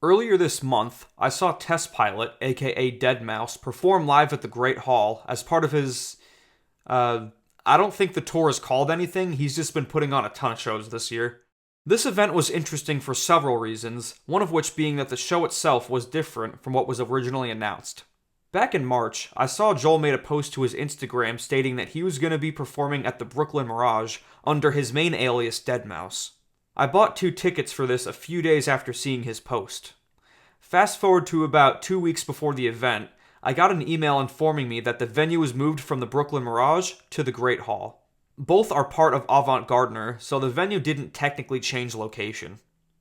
Earlier this month, I saw TESTPILOT, aka Deadmau5, perform live at the Great Hall as part of his, I don't think the tour is called anything, he's just been putting on a ton of shows this year. This event was interesting for several reasons, one of which being that the show itself was different from what was originally announced. Back in March, I saw Joel made a post to his Instagram stating that he was going to be performing at the Brooklyn Mirage under his main alias Deadmau5. I bought 2 tickets for this a few days after seeing his post. Fast forward to about 2 weeks before the event, I got an email informing me that the venue was moved from the Brooklyn Mirage to the Great Hall. Both are part of Avant-Gardner, so the venue didn't technically change location.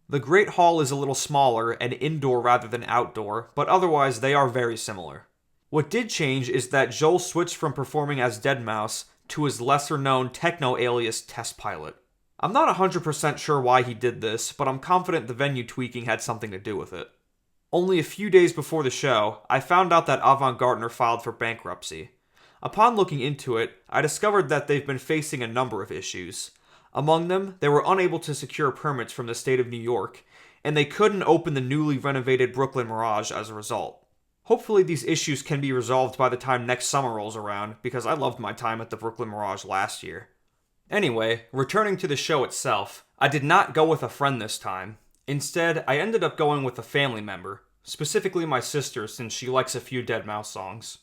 The Great Hall is a little smaller and indoor rather than outdoor, but otherwise they are very similar. What did change is that Joel switched from performing as Deadmau5 to his lesser-known techno alias TESTPILOT. I'm not 100% sure why he did this, but I'm confident the venue tweaking had something to do with it. Only a few days before the show, I found out that Avant-Gardner filed for bankruptcy. Upon looking into it, I discovered that they've been facing a number of issues. Among them, they were unable to secure permits from the state of New York, and they couldn't open the newly renovated Brooklyn Mirage as a result. Hopefully these issues can be resolved by the time next summer rolls around, because I loved my time at the Brooklyn Mirage last year. Anyway, returning to the show itself, I did not go with a friend this time. Instead, I ended up going with a family member, specifically my sister since she likes a few Deadmau5 songs.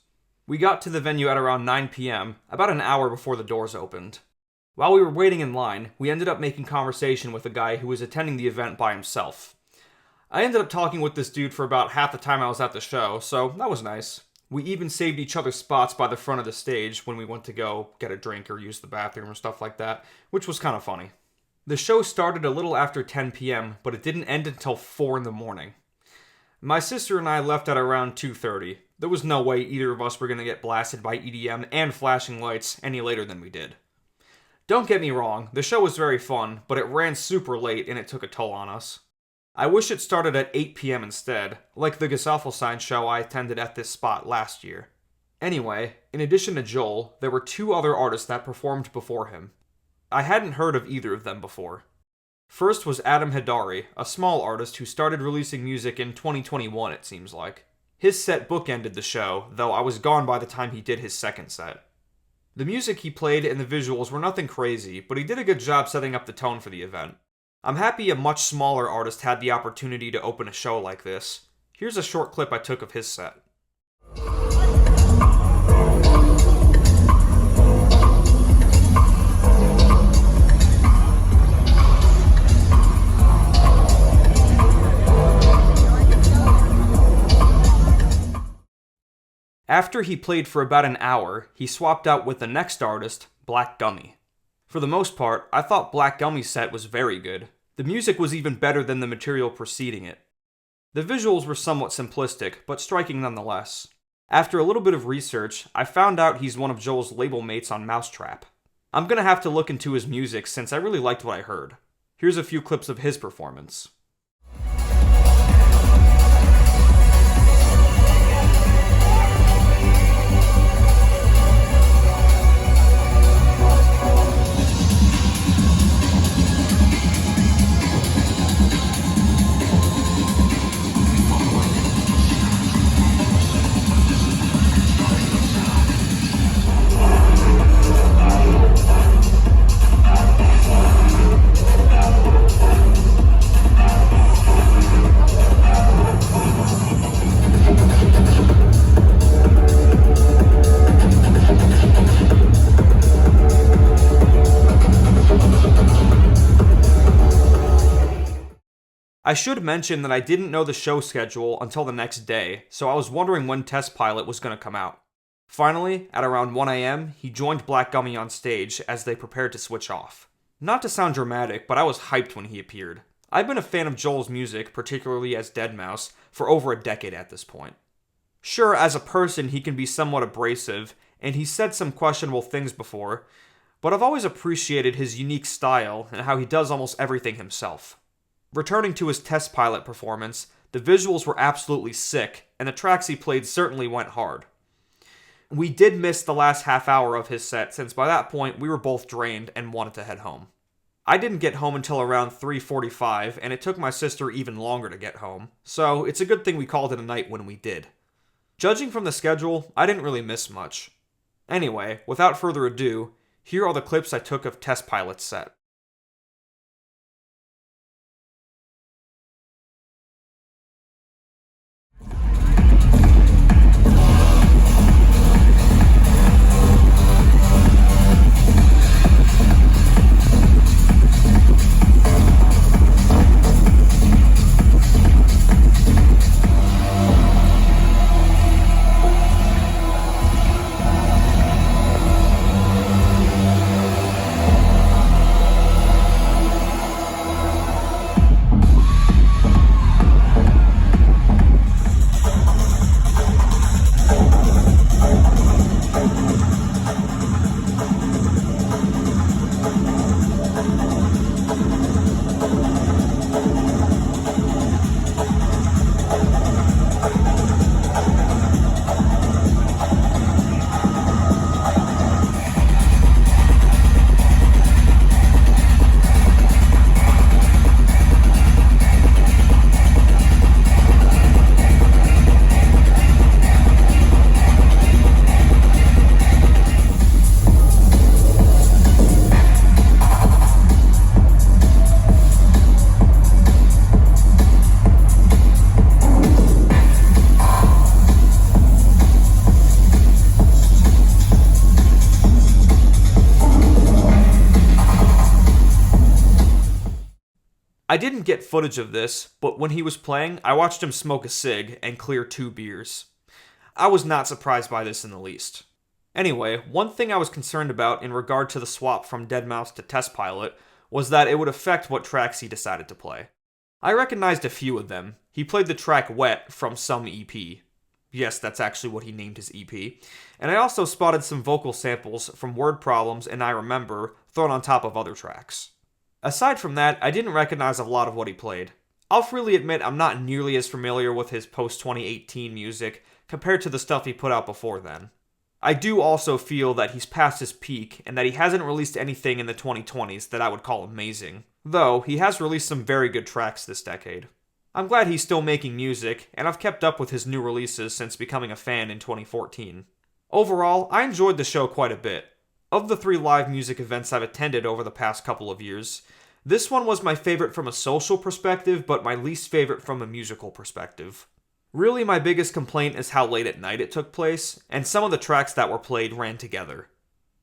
We got to the venue at around 9 p.m., about an hour before the doors opened. While we were waiting in line, we ended up making conversation with a guy who was attending the event by himself. I ended up talking with this dude for about half the time I was at the show, so that was nice. We even saved each other spots by the front of the stage when we went to go get a drink or use the bathroom or stuff like that, which was kind of funny. The show started a little after 10 p.m., but it didn't end until 4 in the morning. My sister and I left at around 2:30. There was no way either of us were going to get blasted by EDM and flashing lights any later than we did. Don't get me wrong, the show was very fun, but it ran super late and it took a toll on us. I wish it started at 8 p.m. instead, like the Gesaffelstein show I attended at this spot last year. Anyway, in addition to Joel, there were 2 other artists that performed before him. I hadn't heard of either of them before. First was Adam Hadari, a small artist who started releasing music in 2021 it seems like. His set bookended the show, though I was gone by the time he did his second set. The music he played and the visuals were nothing crazy, but he did a good job setting up the tone for the event. I'm happy a much smaller artist had the opportunity to open a show like this. Here's a short clip I took of his set. After he played for about an hour, he swapped out with the next artist, BlackGummy. For the most part, I thought BlackGummy's set was very good. The music was even better than the material preceding it. The visuals were somewhat simplistic, but striking nonetheless. After a little bit of research, I found out he's one of Joel's label mates on Mousetrap. I'm gonna have to look into his music since I really liked what I heard. Here's a few clips of his performance. I should mention that I didn't know the show schedule until the next day, so I was wondering when TESTPILOT was going to come out. Finally, at around 1 a.m., he joined BlackGummy on stage as they prepared to switch off. Not to sound dramatic, but I was hyped when he appeared. I've been a fan of Joel's music, particularly as Deadmau5, for over a decade at this point. Sure, as a person he can be somewhat abrasive, and he's said some questionable things before, but I've always appreciated his unique style and how he does almost everything himself. Returning to his TESTPILOT performance, the visuals were absolutely sick, and the tracks he played certainly went hard. We did miss the last half hour of his set, since by that point we were both drained and wanted to head home. I didn't get home until around 3:45, and it took my sister even longer to get home, so it's a good thing we called it a night when we did. Judging from the schedule, I didn't really miss much. Anyway, without further ado, here are the clips I took of TESTPILOT's set. I didn't get footage of this, but when he was playing, I watched him smoke a cig and clear 2 beers. I was not surprised by this in the least. Anyway, one thing I was concerned about in regard to the swap from deadmau5 to TESTPILOT was that it would affect what tracks he decided to play. I recognized a few of them. He played the track Wet from some EP. Yes, that's actually what he named his EP. And I also spotted some vocal samples from Word Problems and I Remember thrown on top of other tracks. Aside from that, I didn't recognize a lot of what he played. I'll freely admit I'm not nearly as familiar with his post-2018 music compared to the stuff he put out before then. I do also feel that he's past his peak and that he hasn't released anything in the 2020s that I would call amazing, though he has released some very good tracks this decade. I'm glad he's still making music, and I've kept up with his new releases since becoming a fan in 2014. Overall, I enjoyed the show quite a bit. Of the 3 live music events I've attended over the past couple of years, this one was my favorite from a social perspective, but my least favorite from a musical perspective. Really, my biggest complaint is how late at night it took place, and some of the tracks that were played ran together.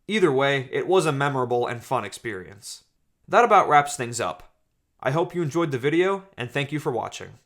Either way, it was a memorable and fun experience. That about wraps things up. I hope you enjoyed the video, and thank you for watching.